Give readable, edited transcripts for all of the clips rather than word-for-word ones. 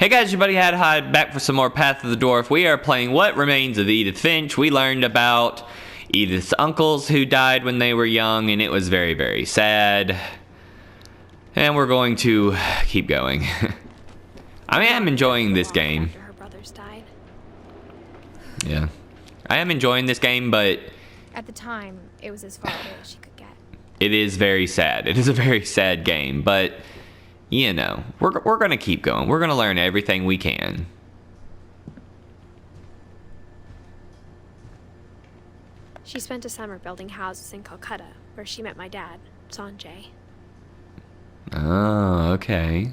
Hey guys, your buddy Hadhod back for some more Path of the Dwarf. We are playing What Remains of Edith Finch. We learned about Edith's uncles who died when they were young, and it was very, very sad. And we're going to keep going. I am enjoying this game. After her brothers died. Yeah. I am enjoying this game, but At the time, it was as far away as she could get. it is very sad. It is a very sad game, but you know, we're going to keep going. We're going to learn everything we can. She spent a summer building houses in Calcutta, where she met my dad, Sanjay. Oh, okay.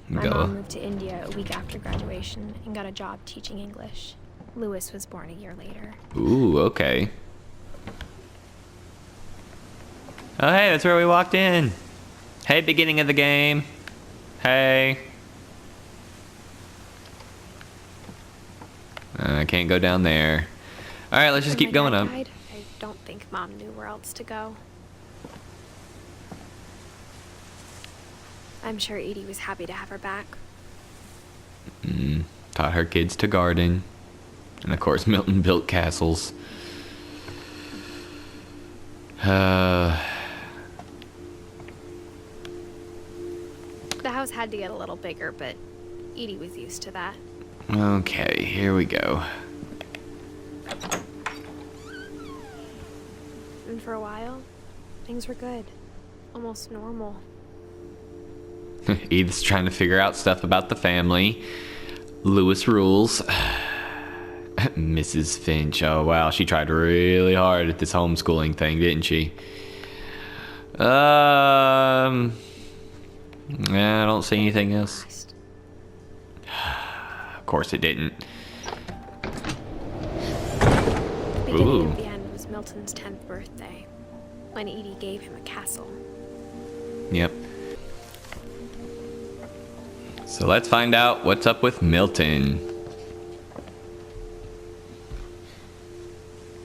My mom moved to India a week after graduation and got a job teaching English. Lewis was born a year later. Ooh, okay. Oh, hey, that's where we walked in. Hey, beginning of the game. Hey. I can't go down there. All right, let's just keep going up. I don't think Mom knew where else to go. I'm sure Edie was happy to have her back. Taught her kids to garden. And of course, Milton built castles. The house had to get a little bigger, but Edie was used to that. Okay, here we go. And for a while, things were good. Almost normal. Edith's trying to figure out stuff about the family. Lewis rules. Mrs. Finch. Oh, wow. She tried really hard at this homeschooling thing, didn't she? Yeah, I don't see anything else. Of course it didn't. The beginning of the end was Milton's 10th birthday, when Edie gave him a castle. Yep. So let's find out what's up with Milton.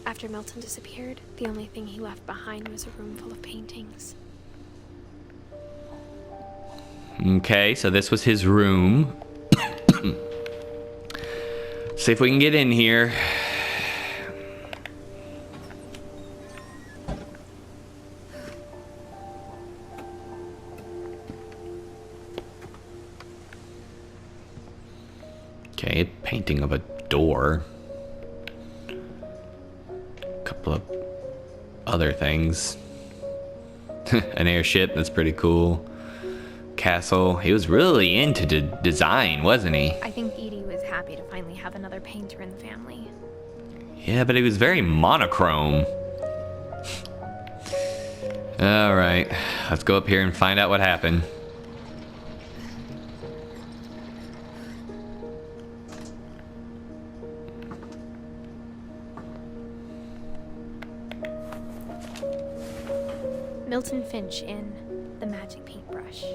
After Milton disappeared, the only thing he left behind was a room full of paintings. Okay, so this was his room. See if we can get in here. Okay, a painting of a door. Couple of other things. An airship, that's pretty cool. Castle. He was really into design, wasn't he? I think Edie was happy to finally have another painter in the family. Yeah, but he was very monochrome. All right, let's go up here and find out what happened. Milton Finch in The Magic Paintbrush.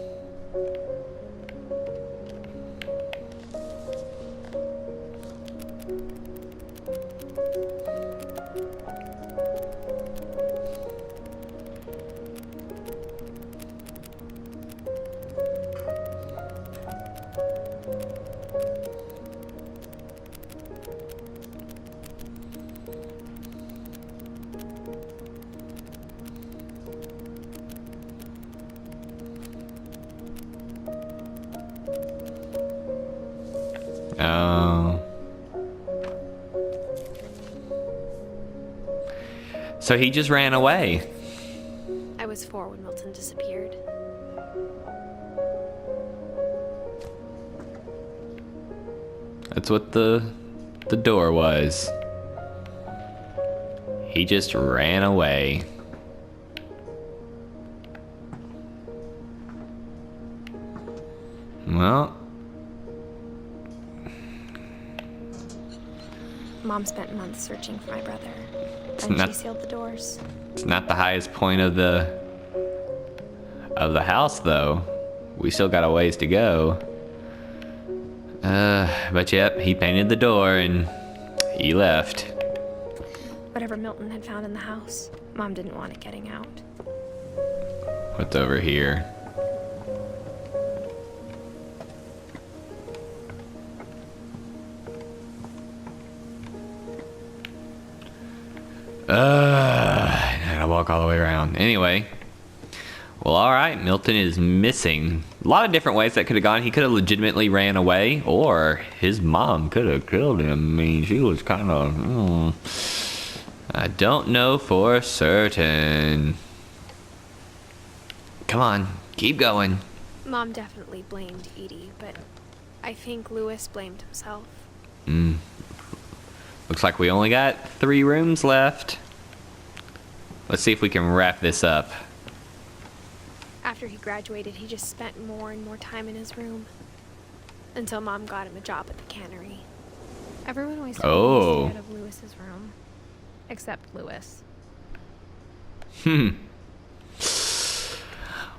Oh. So he just ran away. I was 4 when Milton disappeared. That's what the door was. He just ran away. Well, Mom spent months searching for my brother. Then she sealed the doors. it's not the highest point of the house, though. We still got a ways to go. But yep, he painted the door and he left. Whatever Milton had found in the house. Mom didn't want it getting out. What's over here? I gotta walk all the way around. Anyway. Well, alright. Milton is missing. A lot of different ways that could have gone. He could have legitimately ran away, or his mom could have killed him. I mean, she was kind of... I don't know for certain. Come on. Keep going. Mom definitely blamed Edie, but I think Lewis blamed himself. Looks like we only got 3 rooms left. Let's see if we can wrap this up. After he graduated, he just spent more and more time in his room. Until Mom got him a job at the cannery. Everyone always told me to stay out of Lewis's room. Except Lewis.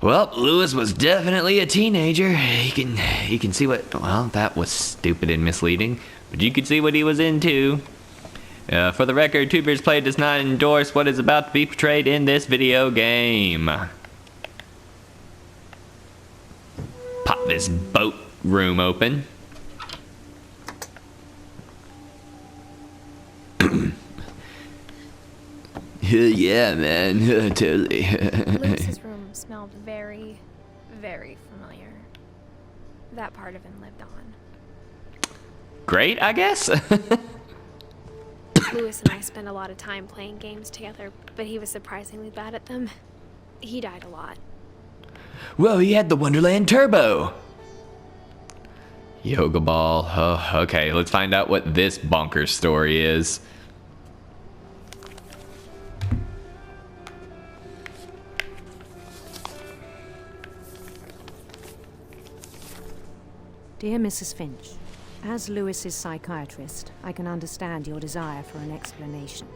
Well, Lewis was definitely a teenager. He can see what... Well, that was stupid and misleading. But you could see what he was into. For the record, Two Beers Play does not endorse what is about to be portrayed in this video game. Pop this boat room open. Yeah, man. Totally. Lewis's room smelled very, very familiar. That part of him lived on. Great, I guess. Lewis and I spent a lot of time playing games together, but he was surprisingly bad at them. He died a lot. Whoa, he had the Wonderland Turbo. Yoga ball. Oh, okay, let's find out what this bonkers story is. Dear Mrs. Finch, as Lewis's psychiatrist, I can understand your desire for an explanation.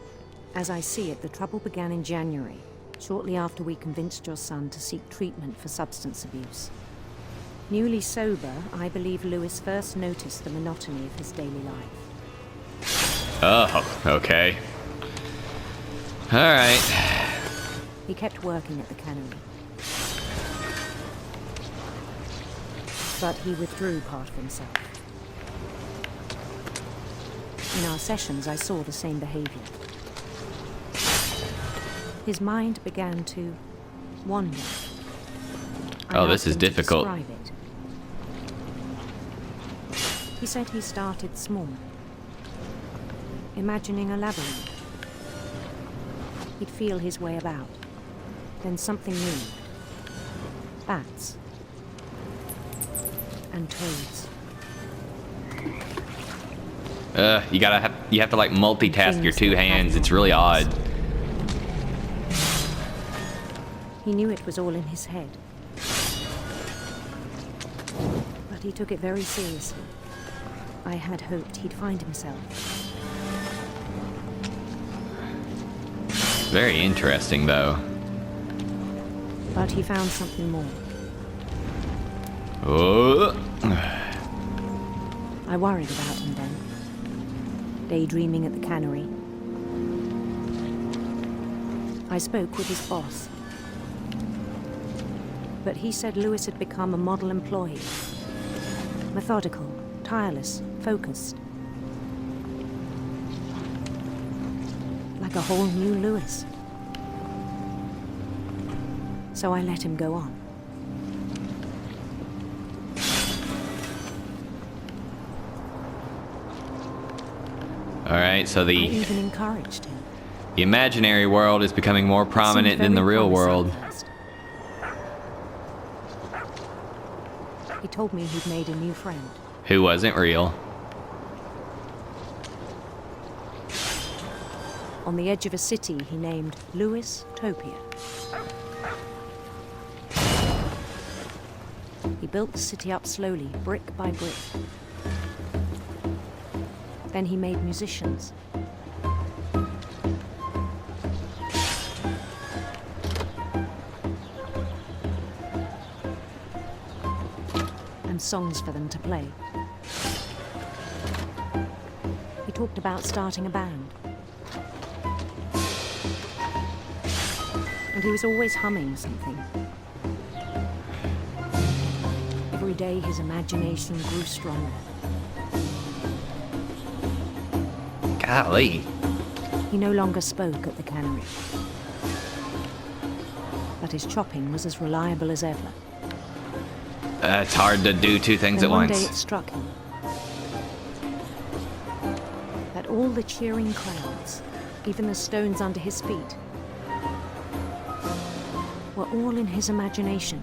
As I see it, the trouble began in January, shortly after we convinced your son to seek treatment for substance abuse. Newly sober, I believe Lewis first noticed the monotony of his daily life. Oh, okay. Alright. He kept working at the cannery. But he withdrew part of himself. In our sessions, I saw the same behavior. His mind began to wander. Oh, this is difficult. Describe it. He said he started small, imagining a labyrinth. He'd feel his way about. Then something moved. Bats. And toads. You have to like multitask your 2 hands. It's really odd. He knew it was all in his head. But he took it very seriously. I had hoped he'd find himself. Very interesting, though. But he found something more. Oh. I worried about him then. Daydreaming at the cannery. I spoke with his boss. But he said Lewis had become a model employee. Methodical, tireless, focused. Like a whole new Lewis. So I let him go on. Alright, so I even encouraged him. the imaginary world is becoming more prominent than the real world. He told me he'd made a new friend. Who wasn't real. On the edge of a city he named Lewis Topia. He built the city up slowly, brick by brick. Then he made musicians. And songs for them to play. He talked about starting a band. and he was always humming something. Every day his imagination grew stronger. Golly. He no longer spoke at the cannery. But his chopping was as reliable as ever. It's hard to do two things Then at one once. day it struck him that all the cheering crowds, even the stones under his feet, were all in his imagination.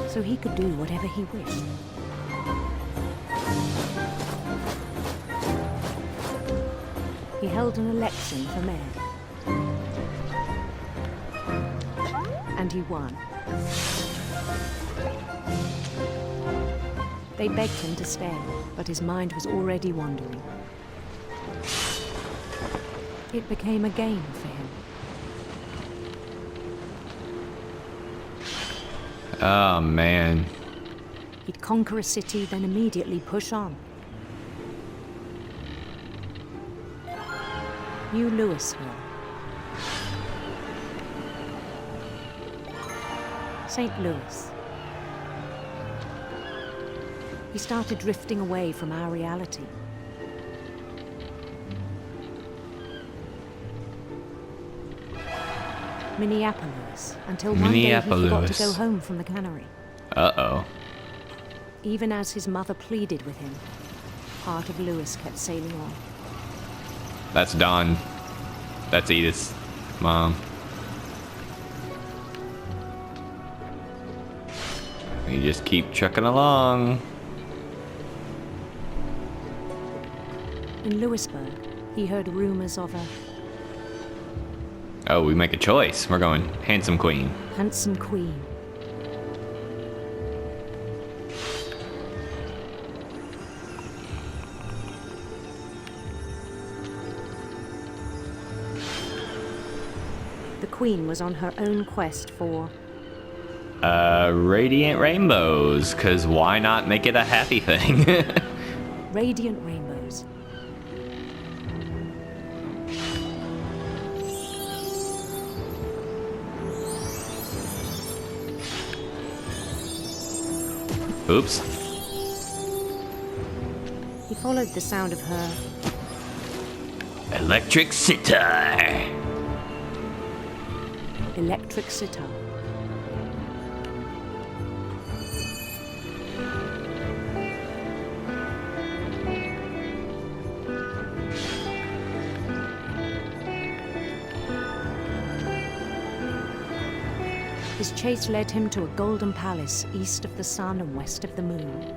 So he could do whatever he wished. He held an election for mayor. And he won. They begged him to stay, but his mind was already wandering. It became a game for him. Oh, man. He'd conquer a city, then immediately push on. New Louisville. St. Louis. He started drifting away from our reality. Minneapolis, until one day he forgot to go home from the cannery. Uh-oh. Even as his mother pleaded with him, part of Louis kept sailing on. That's Dawn. That's Edith's mom. We just keep trucking along. In Louisburg, he heard rumors of a Oh, we make a choice. We're going handsome queen. handsome queen. The queen was on her own quest for Radiant rainbows, cause why not make it a happy thing? radiant rainbows. Oops. He followed the sound of her Electric sitar. electric sitar. His chase led him to a golden palace east of the sun and west of the moon.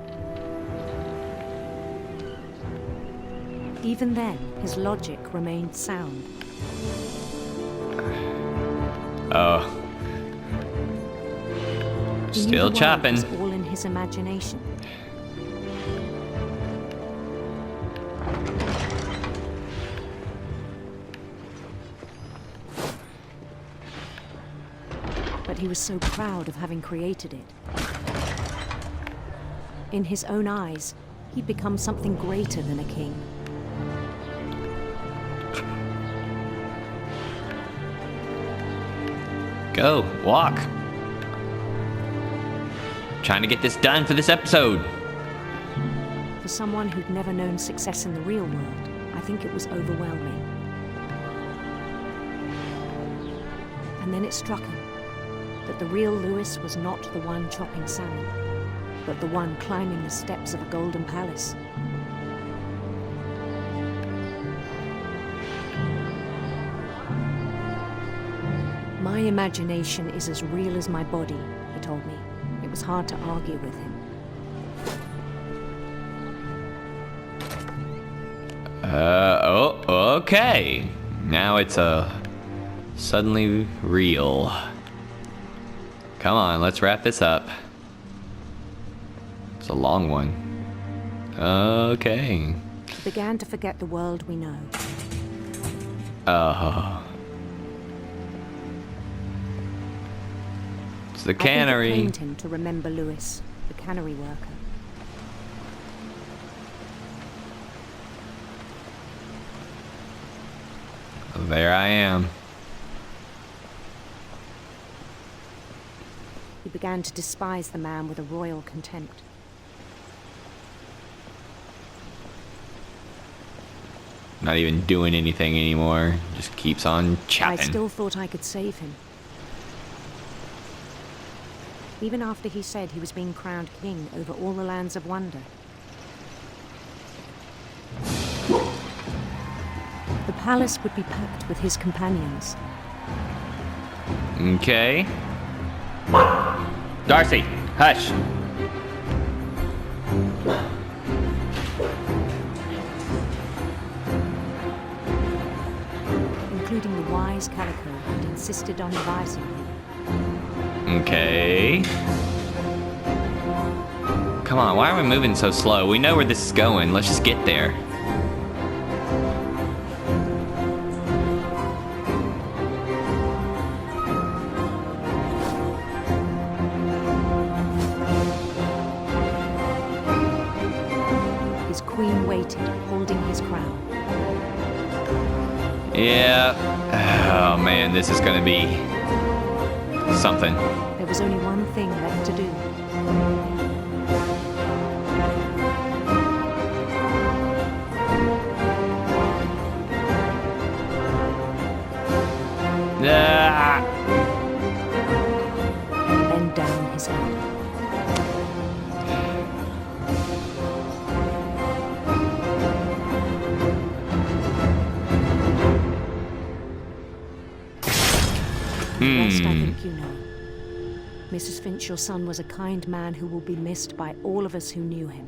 Even then, his logic remained sound. Oh. He knew Still the world chopping. was all in his imagination. But he was so proud of having created it. In his own eyes, he'd become something greater than a king. Go, walk. Trying to get this done for this episode. For someone who'd never known success in the real world, I think it was overwhelming. And then it struck him that the real Louis was not the one chopping salmon, but the one climbing the steps of a golden palace. My imagination is as real as my body, he told me. It was hard to argue with him. Okay. Now it's suddenly real. Come on, let's wrap this up. It's a long one. Okay. He began to forget the world we know. It's the I think it cannery. pained him to remember Louis, the cannery worker. There I am. began to despise the man with a royal contempt. Not even doing anything anymore. Just keeps on chapping. I still thought I could save him. Even after he said he was being crowned king over all the lands of wonder. The palace would be packed with his companions. Okay. Darcy, hush. Including the wise Calico who insisted on advising him. Okay. Come on, why are we moving so slow? We know where this is going. Let's just get there. His queen waited, holding his crown. Yeah. Oh man, this is gonna be something. There was only one thing left to do. Ah. Bend down his head. The rest I think you know. Mrs. Finch, your son was a kind man who will be missed by all of us who knew him.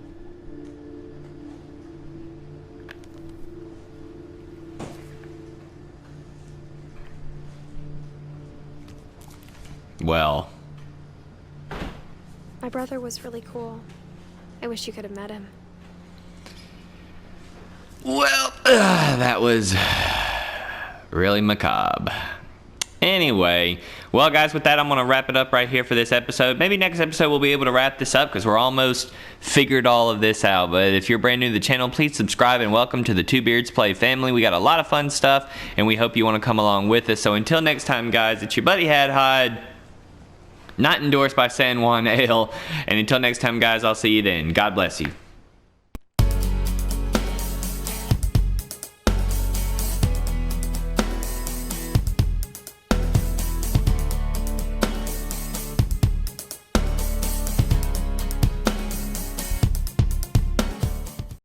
Well. My brother was really cool. I wish you could have met him. Well, that was really macabre. Anyway, well guys, with that I'm going to wrap it up right here for this episode. Maybe next episode we'll be able to wrap this up because we're almost figured all of this out. But if you're brand new to the channel, please subscribe and welcome to the Two Beards Play family. We got a lot of fun stuff and we hope you want to come along with us. So until next time guys, it's your buddy Hadhod, not endorsed by San Juan Ale. And until next time guys, I'll see you then. God bless you.